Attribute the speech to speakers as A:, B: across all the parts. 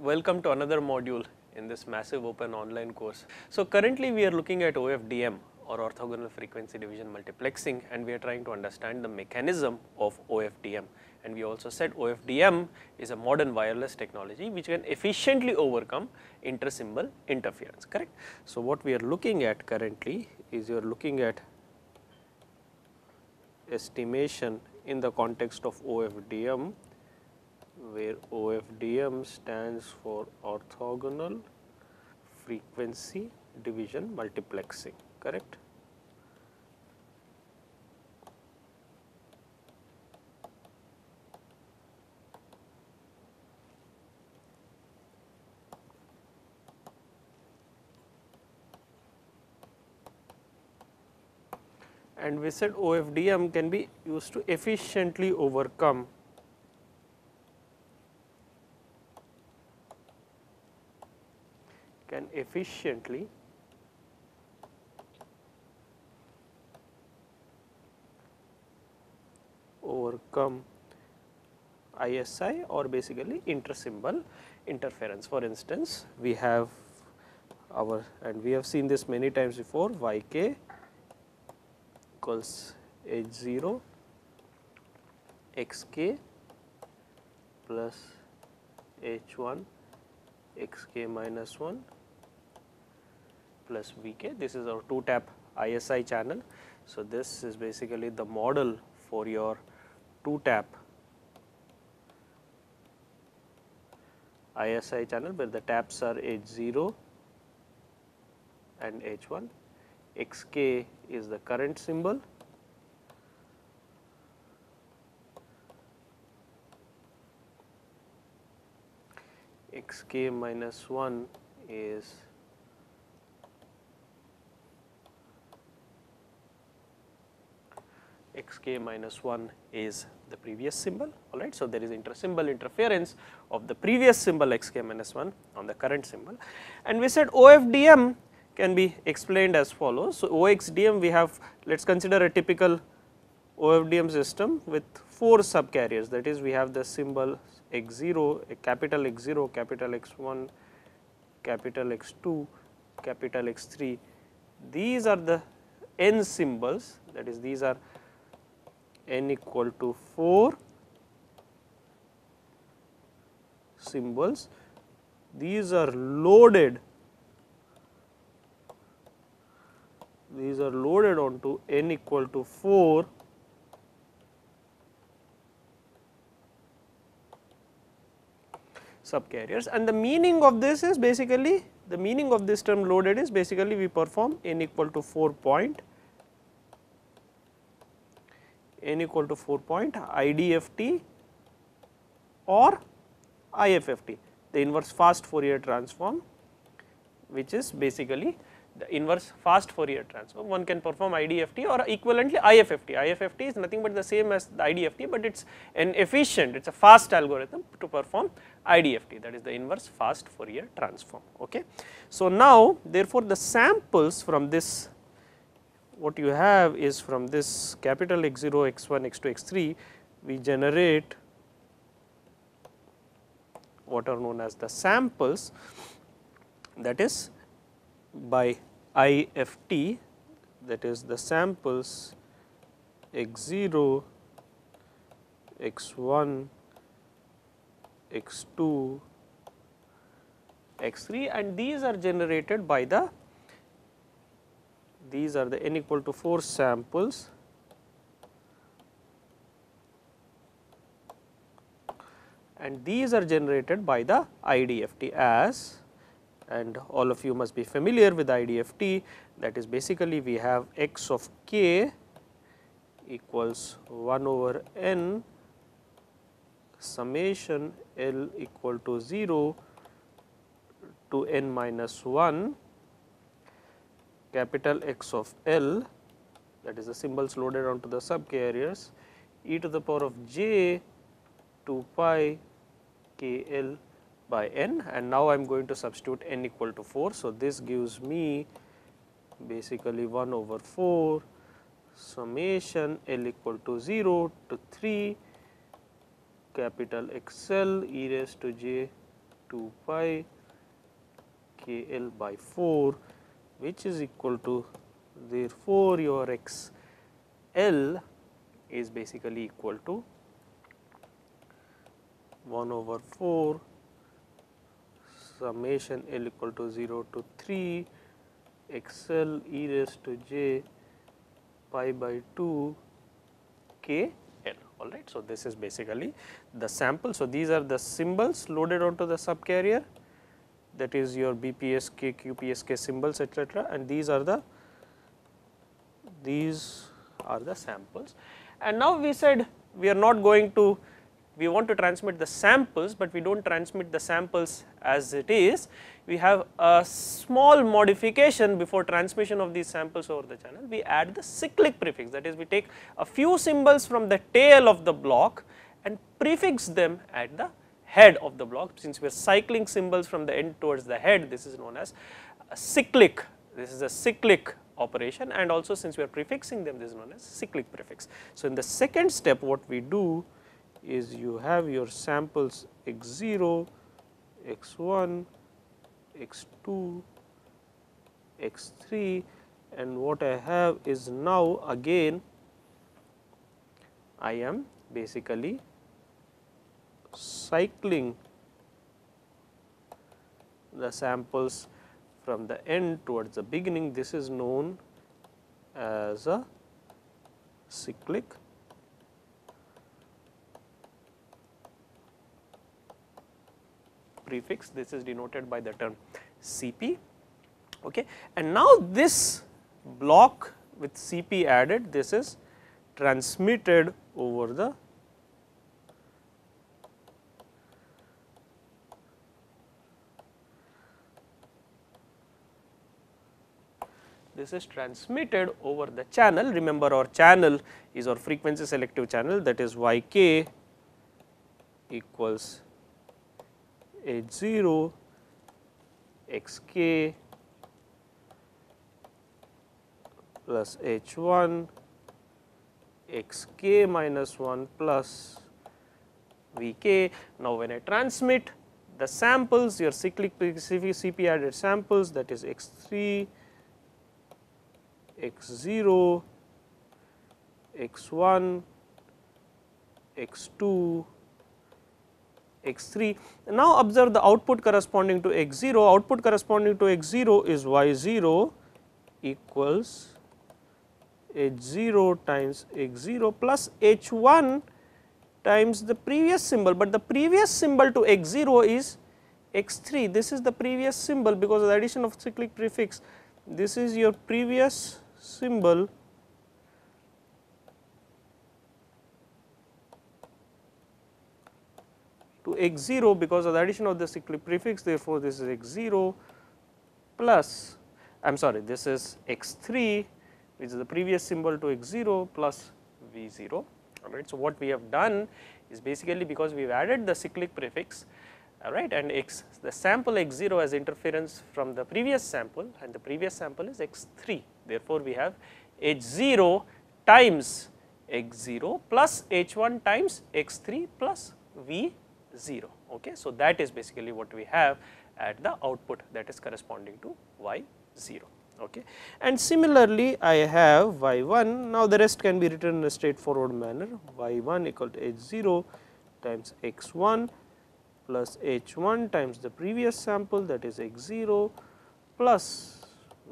A: Welcome to another module in this massive open online course. So currently we are looking at OFDM or orthogonal frequency division multiplexing, and we are trying to understand the mechanism of OFDM. And we also said OFDM is a modern wireless technology which can efficiently overcome inter-symbol interference, correct. So what we are looking at currently is you are looking at estimation in the context of OFDM, where OFDM stands for orthogonal frequency division multiplexing, correct. And we said OFDM can be used to efficiently overcome ISI or basically inter-symbol interference. For instance, we have our, and we have seen this many times before, yk equals h0 xk plus h1 xk minus 1 plus vk. This is our 2-tap ISI channel. So this is basically the model for your 2-tap ISI channel, where the taps are H0 and H1. Xk is the current symbol, xk minus 1 is the previous symbol, all right. So there is inter-symbol interference of the previous symbol xk minus 1 on the current symbol, and we said OFDM can be explained as follows. So OXDM, we have, let us consider a typical OFDM system with 4 subcarriers, that is we have the symbol x0, a capital X0, capital X1, capital X2, capital X3. These are the n symbols, that is these are n equal to 4 symbols. These are loaded onto n equal to 4 subcarriers, and the meaning of this is basically, the meaning of this term loaded is basically we perform n equal to 4 point IDFT or IFFT, the inverse fast Fourier transform, which is basically the inverse fast Fourier transform. One can perform IDFT or equivalently IFFT. IFFT is nothing but the same as the IDFT, but it is an efficient, it is a fast algorithm to perform IDFT, that is the inverse fast Fourier transform. Okay. So now therefore the samples from this, what you have is from this capital X0, X1, X2, X3, we generate what are known as the samples, that is by IFT, that is the samples X0, X1, X2, X3, and these are generated by the, these are the n equal to 4 samples and these are generated by the IDFT as, and all of you must be familiar with IDFT, that is basically we have x of k equals 1 over n summation L equal to 0 to n minus 1 capital X of L, that is the symbols loaded onto the subcarriers, e to the power of j 2 pi k L by n, and now I am going to substitute n equal to 4. So this gives me basically 1 over 4 summation L equal to 0 to 3 capital XL e raised to j 2 pi KL by 4, which is equal to, therefore, your XL is basically equal to 1 over 4 summation L equal to 0 to 3 XL e raised to j pi by 2 KL. All right. So, this is basically the sample. So, these are the symbols loaded onto the subcarrier, that is your BPSK, QPSK symbols, etc., and these are the samples. And now we said we are not going to, we want to transmit the samples, but we do not transmit the samples as it is. We have a small modification before transmission of these samples over the channel. We add the cyclic prefix, that is, we take a few symbols from the tail of the block and prefix them at the head of the block. Since we are cycling symbols from the end towards the head, this is known as a cyclic. This is a cyclic operation, and also since we are prefixing them, this is known as cyclic prefix. So, in the second step, what we do is you have your samples x0, x1, x2, x3, and what I have is now again I am basically cycling the samples from the end towards the beginning. This is known as a cyclic prefix. This is denoted by the term CP. Okay. And now this block with CP added, this is transmitted over the channel. Remember, our channel is our frequency selective channel, that is Yk equals H0 Xk plus H1 Xk minus 1 plus Vk. Now, when I transmit the samples, your cyclic CP added samples, that is X3, X0, X1, X2, X3. Now, observe the output corresponding to X0. Output corresponding to X0 is Y0 equals H0 times X0 plus H1 times the previous symbol, but the previous symbol to X0 is X3. This is the previous symbol because of the addition of cyclic prefix. This is your previous symbol to X0 because of the addition of the cyclic prefix. Therefore, this is X0 plus, I am sorry, this is X3, which is the previous symbol to X0 plus V0. All right. So, what we have done is basically, because we have added the cyclic prefix, all right, and the sample X0 has interference from the previous sample, and the previous sample is X3. Therefore, we have H0 times X0 plus H1 times X3 plus V0. Okay. So, that is basically what we have at the output, that is corresponding to Y0. Okay. And similarly, I have Y1. Now, the rest can be written in a straightforward manner. Y1 equal to H0 times X1 plus H1 times the previous sample, that is X0 plus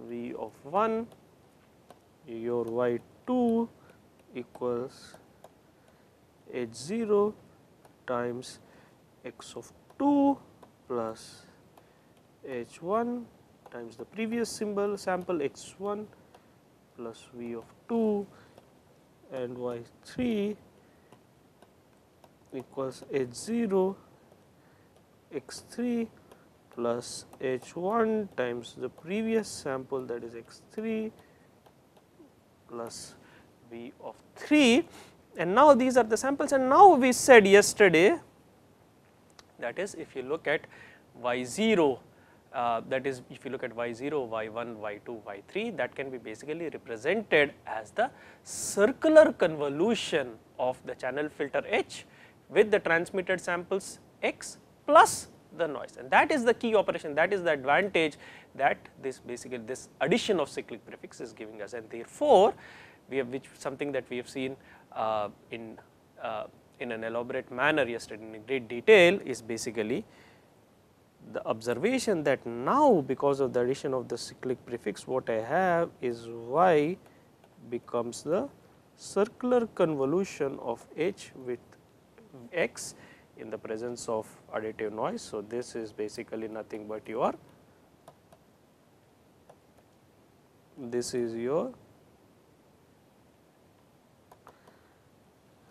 A: V of 1. Your Y2 equals H0 times X of 2 plus H1 times the previous sample X1 plus V of 2, and Y3 equals H0 X3 plus H1 times the previous sample, that is X3 plus V of 3. And now, these are the samples, and now we said yesterday, that is, if you look at Y0, that is, if you look at Y0, Y1, Y2, Y3, that can be basically represented as the circular convolution of the channel filter H with the transmitted samples X plus the noise, and that is the key operation, that is the advantage that this basically this addition of cyclic prefix is giving us. And therefore, we have something that we have seen in an elaborate manner yesterday in great detail is basically the observation that now because of the addition of the cyclic prefix, what I have is y becomes the circular convolution of H with x in the presence of additive noise. So, this is basically nothing but your, this is your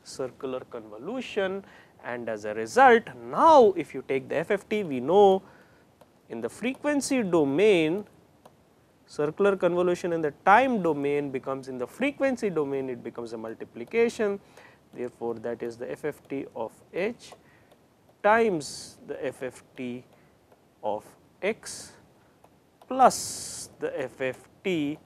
A: circular convolution, and as a result now if you take the FFT, we know in the frequency domain circular convolution in the time domain becomes, in the frequency domain it becomes a multiplication. Therefore, that is the FFT of H times the FFT of x plus the FFT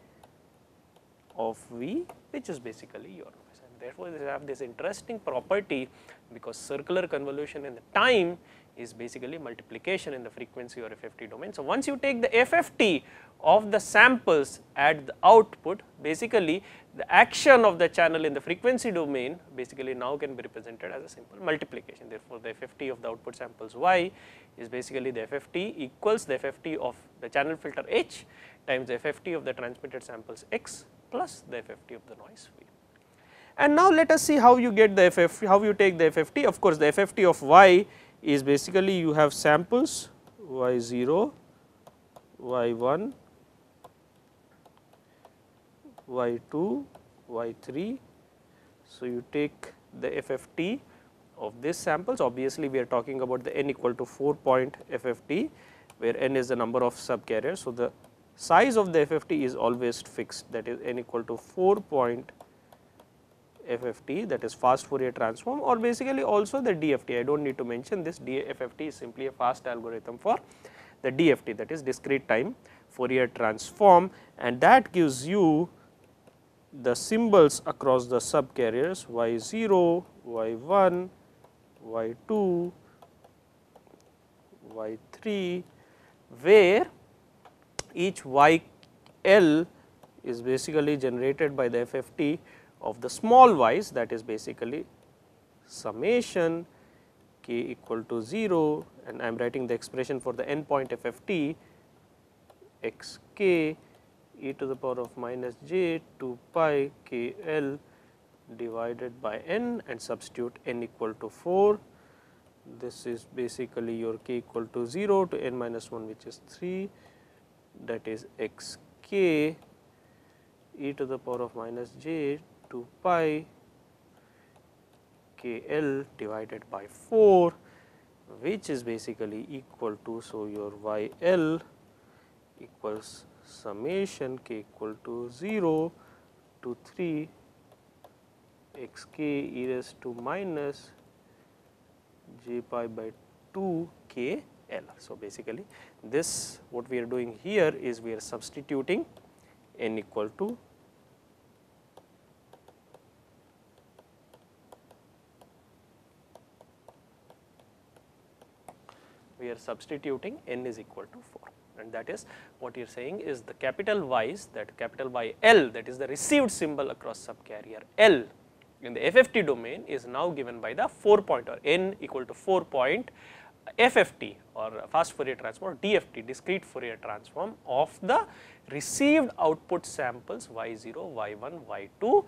A: of V, which is basically your noise. And therefore, they have this interesting property because circular convolution in the time is basically multiplication in the frequency or FFT domain. So, once you take the FFT of the samples at the output, basically the action of the channel in the frequency domain basically now can be represented as a simple multiplication. Therefore, the FFT of the output samples y is basically the FFT equals the FFT of the channel filter H times the FFT of the transmitted samples x plus the FFT of the noise V. And now let us see how you get the FFT, how you take the FFT. Of course, the FFT of y is basically you have samples y0, y1, y2, y3. So, you take the FFT of these samples. Obviously, we are talking about the n equal to 4 point FFT, where n is the number of subcarriers. So, the size of the FFT is always fixed, that is n equal to 4 point FFT, that is fast Fourier transform, or basically also the DFT. I do not need to mention this, FFT is simply a fast algorithm for the DFT, that is discrete time Fourier transform, and that gives you the symbols across the subcarriers y0, y1, y2, y3, where each YL is basically generated by the FFT of the small y's, that is basically summation k equal to 0, and I am writing the expression for the n point FFT x k e to the power of minus j 2 pi k l divided by n, and substitute n equal to 4. This is basically your k equal to 0 to n minus 1, which is 3, that is x k e to the power of minus j 2 pi k l divided by 4, which is basically equal to, so your y l equals summation k equal to 0 to 3 x k e raised to minus j pi by 2 k l. So, basically this what we are doing here is we are substituting n equal to n is equal to 4, and that is what you are saying is the capital Y's, that capital Y L, that is the received symbol across subcarrier L in the FFT domain, is now given by the 4 point, or n equal to 4 point FFT or fast Fourier transform, or DFT, discrete Fourier transform of the received output samples y0, y1, y2,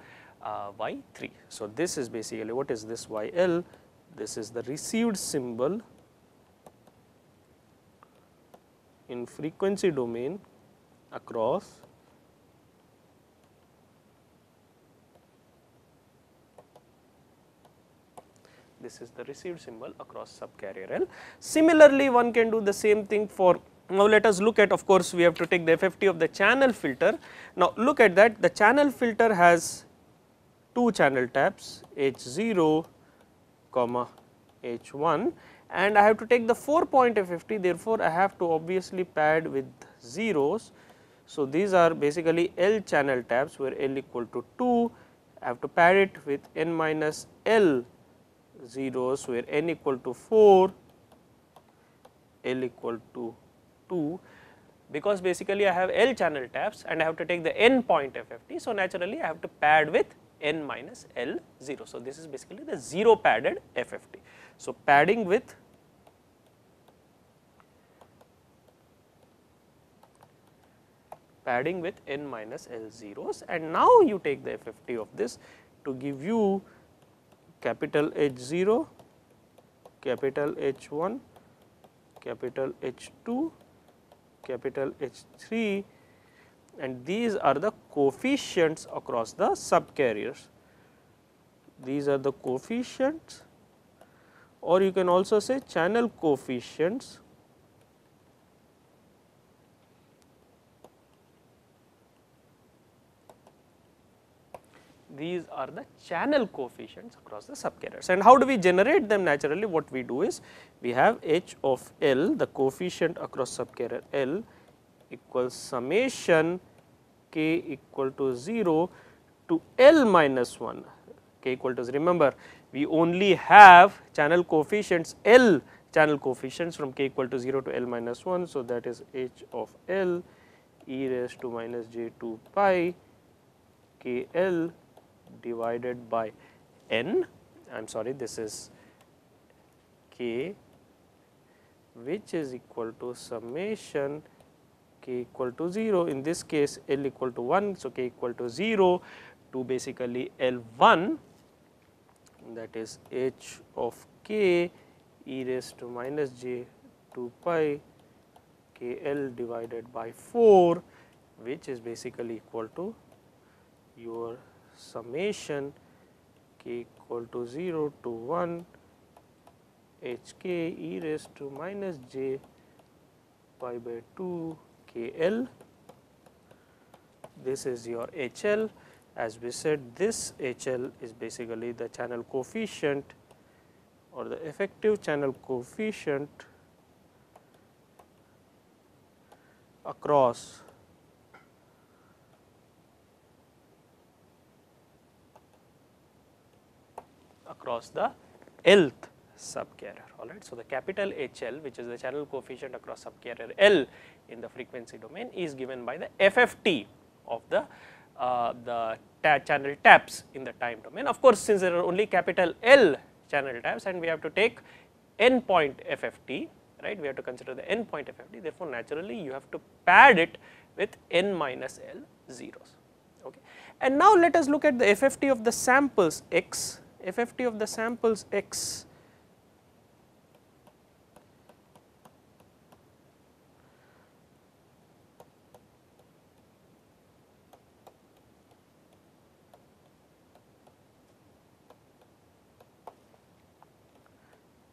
A: y3. So, this is basically what is this YL, this is the received symbol in frequency domain across this is the received symbol across subcarrier L. Similarly, one can do the same thing for, now let us look at, of course, we have to take the FFT of the channel filter. Now, look at that, the channel filter has two channel taps H0, H1, and I have to take the 4 point FFT, therefore, I have to obviously pad with zeros. So, these are basically L channel taps where L equal to 2, I have to pad it with n minus L zeros where n equal to 4, L equal to 2, because basically I have L channel taps and I have to take the n point FFT. So, naturally I have to pad with n minus L 0. So, this is basically the 0 padded FFT. So, padding with n minus L zeros, and now you take the FFT of this to give you capital H0, capital H1, capital H2, capital H3, and these are the coefficients across the subcarriers. These are the coefficients, or you can also say channel coefficients these are the channel coefficients across the subcarriers. And how do we generate them? Naturally, what we do is we have H of L, the coefficient across subcarrier L, equals summation k equal to 0 to L minus 1, k equal to 0. Remember, we only have channel coefficients L channel coefficients from k equal to 0 to L minus 1. So, that is H of L e raised to minus j 2 pi k L divided by n, I am sorry, this is k, which is equal to summation k equal to 0, in this case L equal to 1. So, k equal to 0 to basically L1, that is H of k e raised to minus j 2 pi k L divided by 4, which is basically equal to your summation k equal to 0 to 1 h k e raised to minus j pi by 2 k L. This is your H L. As we said, this H L is basically the channel coefficient or the effective channel coefficient across the Lth subcarrier. All right. So, the capital H L, which is the channel coefficient across subcarrier L in the frequency domain, is given by the FFT of the channel taps in the time domain. Of course, since there are only capital L channel taps and we have to take n point FFT, right, we have to consider the n point FFT, therefore, naturally you have to pad it with n minus L zeros. Okay. And now, let us look at the FFT of the samples x, FFT of the samples x.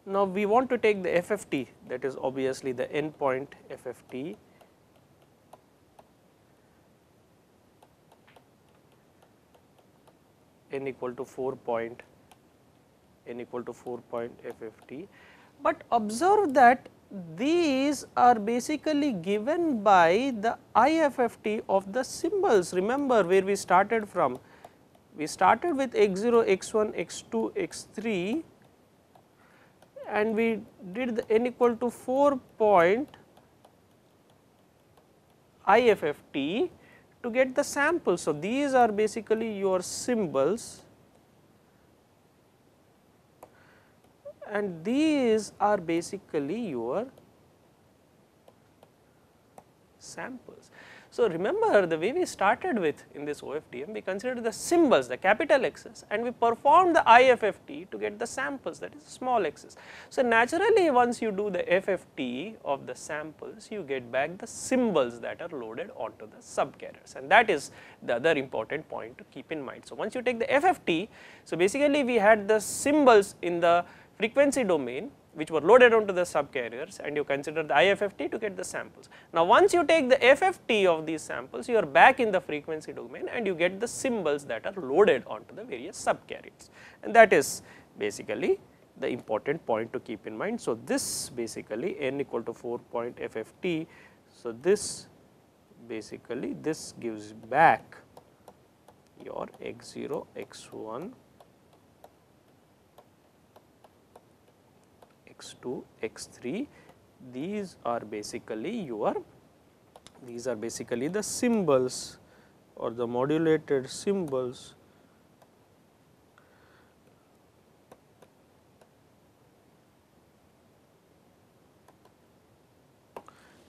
A: Now, we want to take the FFT, that is obviously the n point FFT n equal to 4 point FFT, but observe that these are basically given by the IFFT of the symbols. Remember where we started from, we started with x0, x1, x2, x3 and we did the n equal to 4 point IFFT to get the sample. So, these are basically your symbols and these are basically your samples. So, remember the way we started with in this OFDM, we considered the symbols, the capital X's, and we performed the IFFT to get the samples, that is small x's. So, naturally once you do the FFT of the samples, you get back the symbols that are loaded onto the subcarriers, and that is the other important point to keep in mind. So, once you take the FFT, so basically we had the symbols in the frequency domain which were loaded onto the subcarriers and you consider the IFFT to get the samples. Now, once you take the FFT of these samples, you are back in the frequency domain and you get the symbols that are loaded onto the various subcarriers, and that is basically the important point to keep in mind. So, this basically n equal to 4 point FFT. So, this basically this gives back your x0, x1, x2, x3 these are basically the symbols or the modulated symbols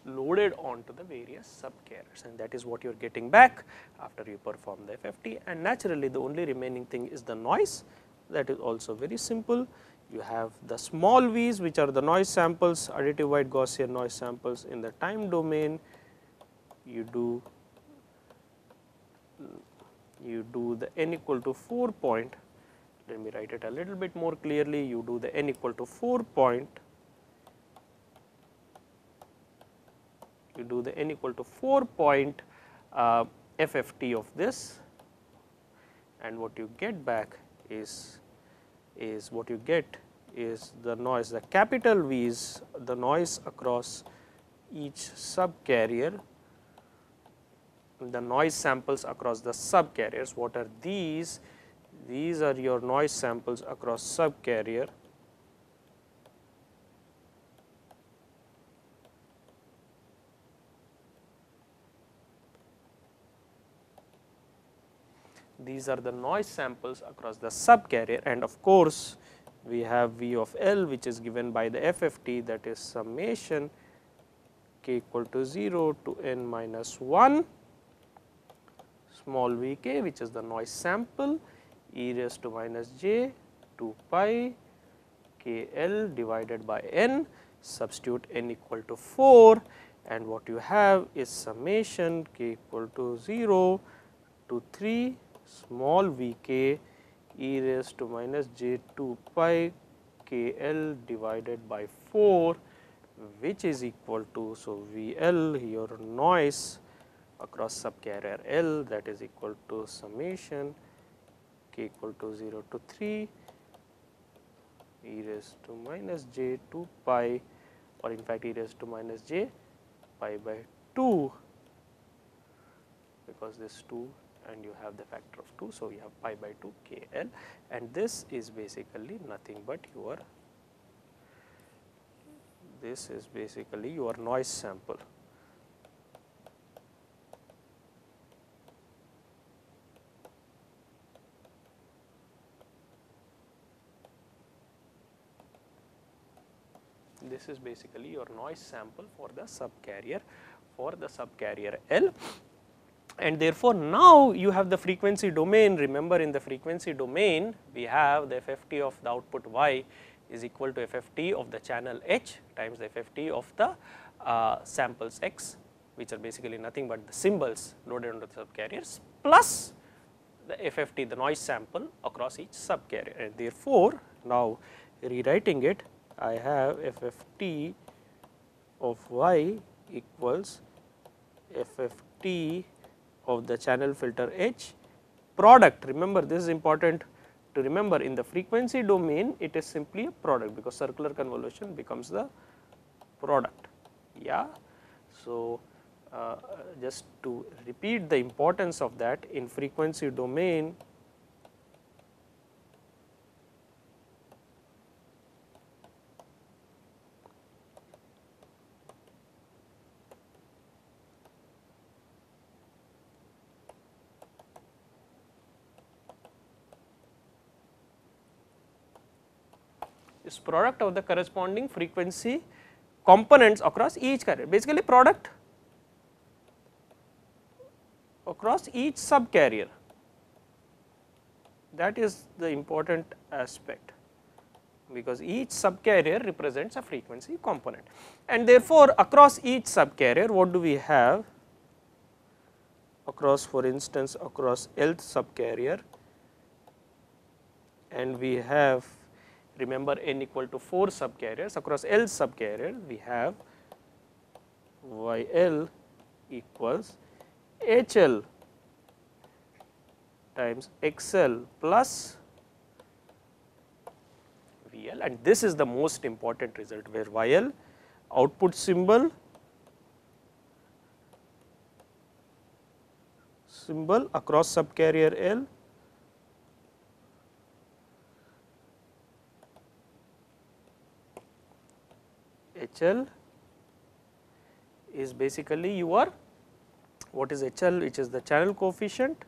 A: loaded onto the various subcarriers, and that is what you are getting back after you perform the FFT. And naturally, the only remaining thing is the noise. That is also very simple. You have the small v's, which are the noise samples, additive wide Gaussian noise samples in the time domain. You do the n equal to 4 point. Let me write it a little bit more clearly. You do the n equal to 4 point. You do the n equal to 4 point FFT of this, and what you get back is the noise, the capital V's, the noise across each subcarrier, the noise samples across the subcarriers. What are these? These are your noise samples across subcarrier. These are the noise samples across the subcarrier, and of course, we have V of L, which is given by the FFT, that is summation k equal to 0 to n minus 1 small v k, which is the noise sample, e raised to minus j 2 pi k L divided by n, substitute n equal to 4, and what you have is summation k equal to 0 to 3 small v k e raised to minus j 2 pi k L divided by 4, which is equal to, so V L, your noise across subcarrier L, that is equal to summation k equal to 0 to 3 e raised to minus j 2 pi, or in fact e raised to minus j pi by 2, because this 2 and you have the factor of 2. So, you have pi by 2 k L, and this is basically nothing but your noise sample. This is basically your noise sample for the subcarrier L. And therefore, now you have the frequency domain. Remember, in the frequency domain, we have the FFT of the output y is equal to FFT of the channel h times the FFT of the samples x, which are basically nothing but the symbols loaded onto the subcarriers, plus the FFT, the noise sample across each subcarrier. And therefore, now rewriting it, I have FFT of y equals FFT of the channel filter h product. Remember, this is important to remember, in the frequency domain it is simply a product, because circular convolution becomes the product. Yeah. So, just to repeat the importance of that, in frequency domain is product of the corresponding frequency components across each carrier, basically product across each subcarrier. That is the important aspect, because each subcarrier represents a frequency component, and therefore, across each subcarrier, what do we have? Across, for instance, across Lth subcarrier, and we have, remember, n equal to 4 subcarriers. Across L subcarrier, we have YL equals HL times XL plus VL, and this is the most important result, where YL output symbol across subcarrier L HL is basically your, what is HL, which is the channel coefficient,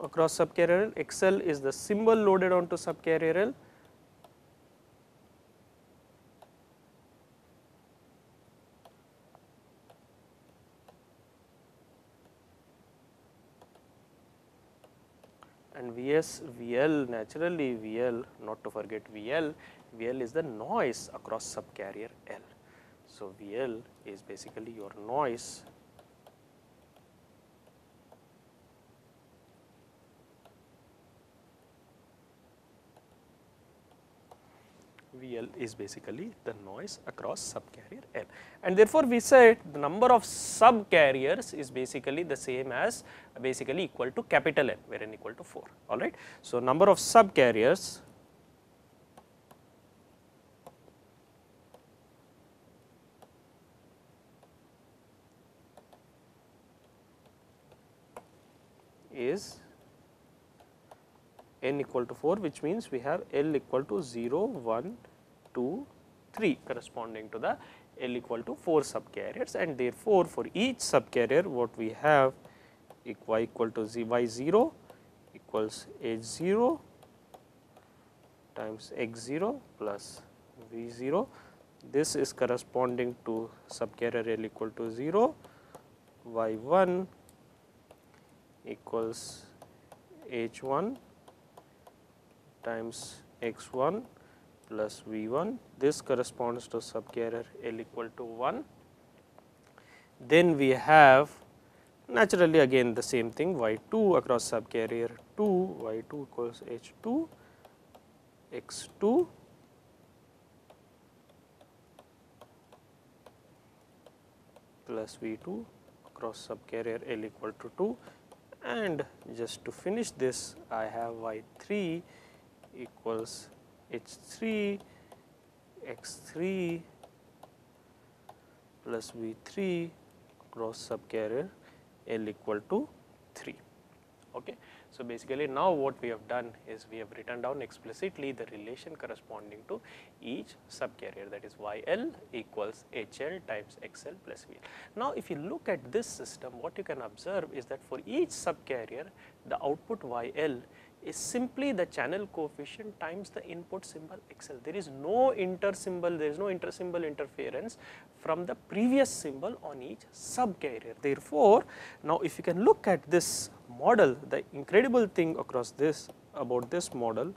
A: across subcarrier L. XL is the symbol loaded onto subcarrier L, and Vs, VL, naturally VL, not to forget VL, VL is the noise across subcarrier L. So, VL is basically your noise VL is basically the noise across subcarrier L, and therefore, we said the number of subcarriers is basically the same as basically equal to capital N, where N equal to 4, alright. So, number of subcarriers is N equal to 4, which means we have L equal to 0, 1, 2, 3 corresponding to the L equal to 4 subcarriers, and therefore, for each subcarrier what we have y equal to y0 equals h0 times x0 plus v0. This is corresponding to subcarrier L equal to 0, y1 equals h1 times x1 plus v1. This corresponds to subcarrier L equal to 1. Then we have naturally again the same thing, y2 across subcarrier 2, y2 equals h2 x2 plus v2 across subcarrier L equal to 2, and just to finish this I have y3 equals h3 x3 plus v3 across subcarrier L equal to 3. Okay. So, basically now what we have done is we have written down explicitly the relation corresponding to each subcarrier, that is YL equals HL times XL plus VL. Now, if you look at this system, what you can observe is that for each subcarrier the output YL is simply the channel coefficient times the input symbol XL. There is no inter-symbol, there is no inter-symbol interference from the previous symbol on each subcarrier. Therefore, now if you can look at this model, the incredible thing across this about this model,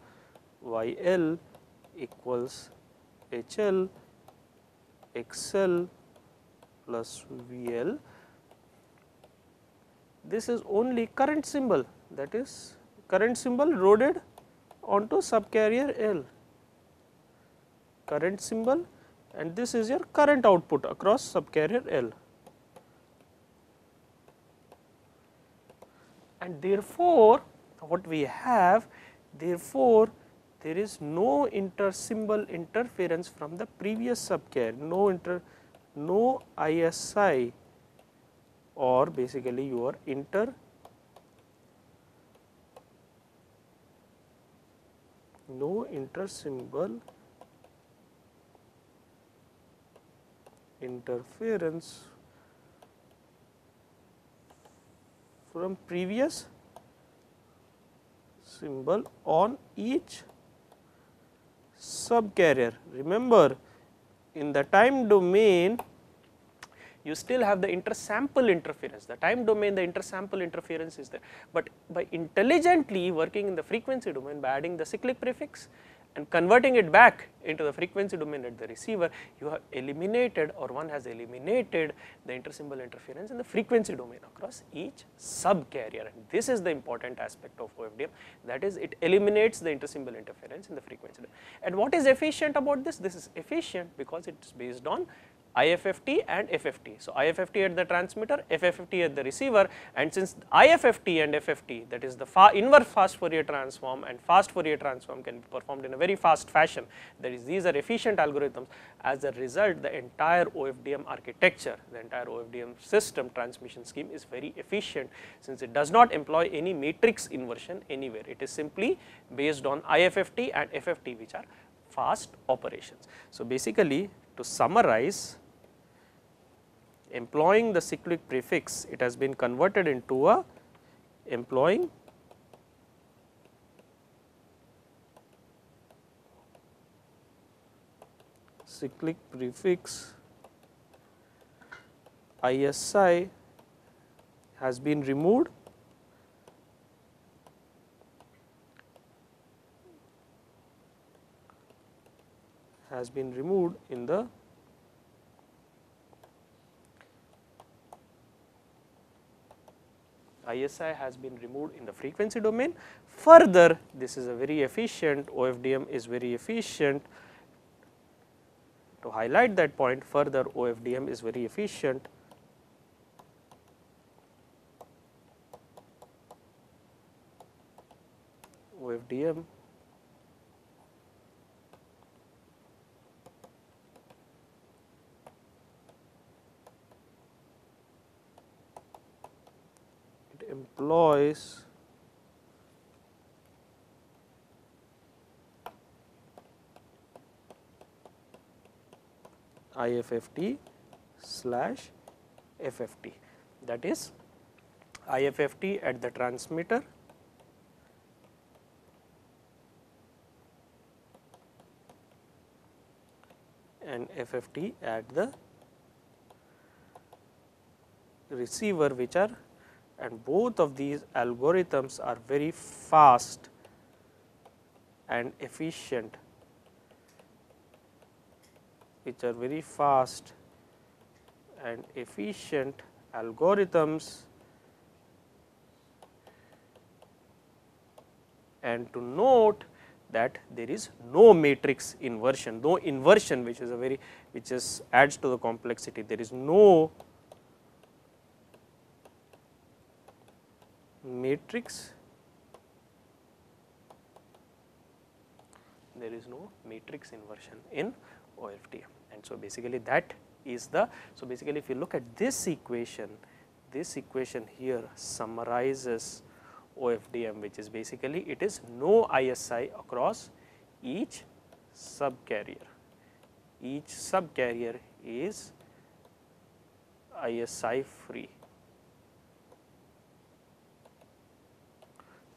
A: YL equals HL XL plus VL, this is only current symbol, that is current symbol loaded onto subcarrier L, current symbol, and this is your current output across subcarrier L. And therefore, what we have, therefore, there is no inter-symbol interference from the previous subcarrier, no ISI or basically your no inter-symbol interference from previous symbol on each subcarrier. Remember, in the time domain you still have the intersample interference, the time domain the intersample interference is there, but by intelligently working in the frequency domain by adding the cyclic prefix and converting it back into the frequency domain at the receiver, you have eliminated, or one has eliminated, the intersymbol interference in the frequency domain across each subcarrier, and this is the important aspect of OFDM, that is it eliminates the intersymbol interference in the frequency domain. And what is efficient about this? This is efficient because it is based on IFFT and FFT. So, IFFT at the transmitter, FFT at the receiver, and since IFFT and FFT, that is the inverse fast Fourier transform and fast Fourier transform can be performed in a very fast fashion, that is these are efficient algorithms. As a result, the entire OFDM architecture, the entire OFDM system transmission scheme is very efficient, since it does not employ any matrix inversion anywhere. It is simply based on IFFT and FFT, which are fast operations. So, basically to summarize, employing the cyclic prefix, it has been converted into a employing cyclic prefix ISI has been removed in the ISI has been removed in the frequency domain. Further, this is a very efficient, OFDM is very efficient. To highlight that point further, OFDM is very efficient OFDM employs IFFT slash FFT, that is IFFT at the transmitter and FFT at the receiver, which are, and both of these algorithms are very fast and efficient, which are very fast and efficient algorithms. And to note that there is no matrix inversion, no inversion, which is a very, which is adds to the complexity. There is no matrix, inversion in OFDM. And so, basically that is the, so basically if you look at this equation here summarizes OFDM, which is basically it is no ISI across each subcarrier. Each subcarrier is ISI free.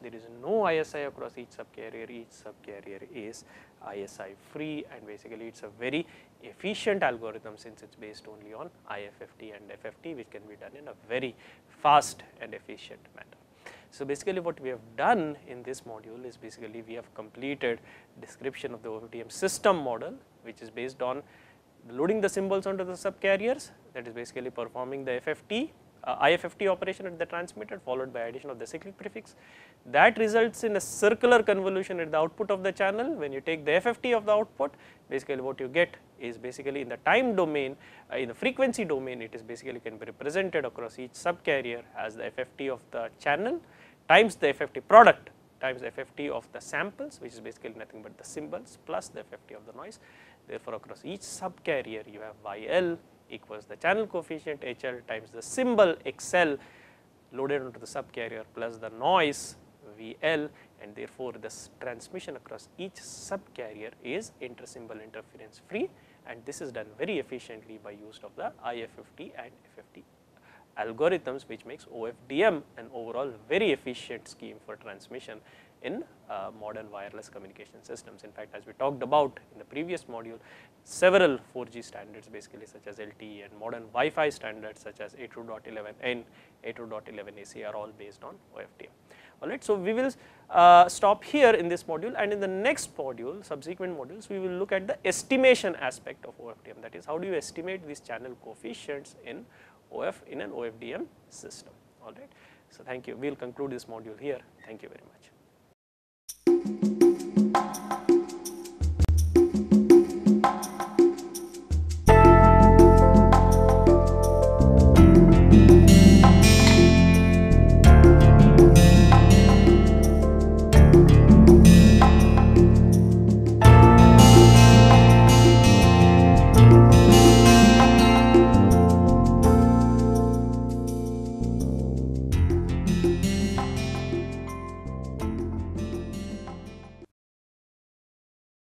A: There is no ISI across each subcarrier is ISI free, and basically it is a very efficient algorithm, since it is based only on IFFT and FFT, which can be done in a very fast and efficient manner. So, basically what we have done in this module is basically we have completed description of the OFDM system model, which is based on loading the symbols onto the subcarriers, that is basically performing the FFT IFFT operation at the transmitter, followed by addition of the cyclic prefix. That results in a circular convolution at the output of the channel. When you take the FFT of the output, basically what you get is basically in the time domain, in the frequency domain, it is basically can be represented across each subcarrier as the FFT of the channel times the FFT product times the FFT of the samples, which is basically nothing but the symbols plus the FFT of the noise. Therefore, across each subcarrier you have YL equals the channel coefficient HL times the symbol XL loaded onto the subcarrier plus the noise VL, and therefore this transmission across each subcarrier is inter-symbol interference free, and this is done very efficiently by use of the IFFT and FFT algorithms, which makes OFDM an overall very efficient scheme for transmission in modern wireless communication systems. In fact, as we talked about in the previous module, several 4G standards basically such as LTE and modern Wi-Fi standards such as 802.11n, 802.11ac are all based on OFDM. Alright, so we will stop here in this module, and in the next module, subsequent modules, we will look at the estimation aspect of OFDM, that is how do you estimate these channel coefficients in an OFDM system. Alright, so thank you. We will conclude this module here. Thank you very much.